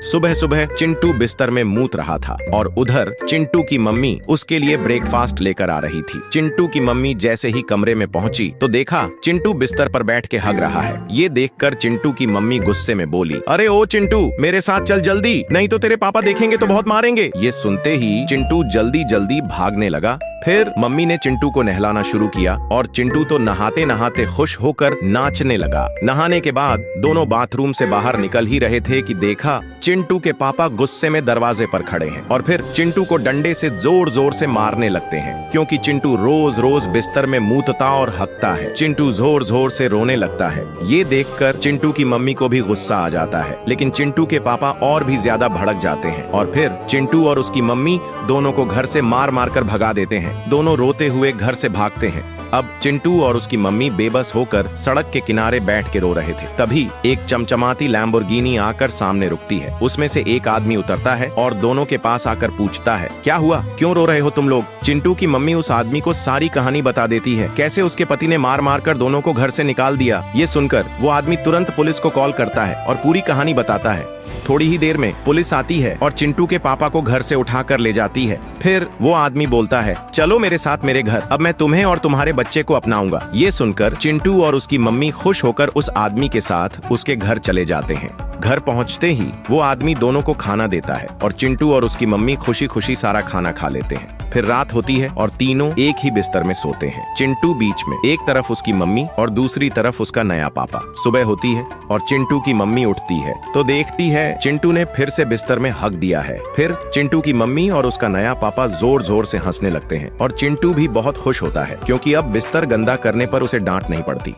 सुबह सुबह चिंटू बिस्तर में मूत रहा था और उधर चिंटू की मम्मी उसके लिए ब्रेकफास्ट लेकर आ रही थी। चिंटू की मम्मी जैसे ही कमरे में पहुंची तो देखा चिंटू बिस्तर पर बैठ के हग रहा है। ये देखकर चिंटू की मम्मी गुस्से में बोली, अरे ओ चिंटू, मेरे साथ चल जल्दी, नहीं तो तेरे पापा देखेंगे तो बहुत मारेंगे। ये सुनते ही चिंटू जल्दी जल्दी भागने लगा। फिर मम्मी ने चिंटू को नहलाना शुरू किया और चिंटू तो नहाते नहाते खुश होकर नाचने लगा। नहाने के बाद दोनों बाथरूम से बाहर निकल ही रहे थे कि देखा चिंटू के पापा गुस्से में दरवाजे पर खड़े हैं और फिर चिंटू को डंडे से जोर जोर से मारने लगते हैं, क्योंकि चिंटू रोज रोज बिस्तर में मूतता और हकता है। चिंटू जोर जोर से रोने लगता है। ये देखकर चिंटू की मम्मी को भी गुस्सा आ जाता है, लेकिन चिंटू के पापा और भी ज्यादा भड़क जाते हैं और फिर चिंटू और उसकी मम्मी दोनों को घर से मार मार कर भगा देते हैं। दोनों रोते हुए घर से भागते हैं। अब चिंटू और उसकी मम्मी बेबस होकर सड़क के किनारे बैठ के रो रहे थे। तभी एक चमचमाती लैम्बोर्गिनी आकर सामने रुकती है। उसमें से एक आदमी उतरता है और दोनों के पास आकर पूछता है, क्या हुआ, क्यों रो रहे हो तुम लोग? चिंटू की मम्मी उस आदमी को सारी कहानी बता देती है, कैसे उसके पति ने मार मार कर दोनों को घर से निकाल दिया। ये सुनकर वो आदमी तुरंत पुलिस को कॉल करता है और पूरी कहानी बताता है। थोड़ी ही देर में पुलिस आती है और चिंटू के पापा को घर से उठाकर ले जाती है। फिर वो आदमी बोलता है, चलो मेरे साथ मेरे घर, अब मैं तुम्हें और तुम्हारे बच्चे को अपनाऊंगा। ये सुनकर चिंटू और उसकी मम्मी खुश होकर उस आदमी के साथ उसके घर चले जाते हैं। घर पहुंचते ही वो आदमी दोनों को खाना देता है और चिंटू और उसकी मम्मी खुशी खुशी सारा खाना खा लेते हैं। फिर रात होती है और तीनों एक ही बिस्तर में सोते हैं। चिंटू बीच में, एक तरफ उसकी मम्मी और दूसरी तरफ उसका नया पापा। सुबह होती है और चिंटू की मम्मी उठती है तो देखती है चिंटू ने फिर से बिस्तर में हक दिया है। फिर चिंटू की मम्मी और उसका नया पापा जोर जोर से हंसने लगते हैं और चिंटू भी बहुत खुश होता है, क्योंकि अब बिस्तर गंदा करने पर उसे डांट नहीं पड़ती।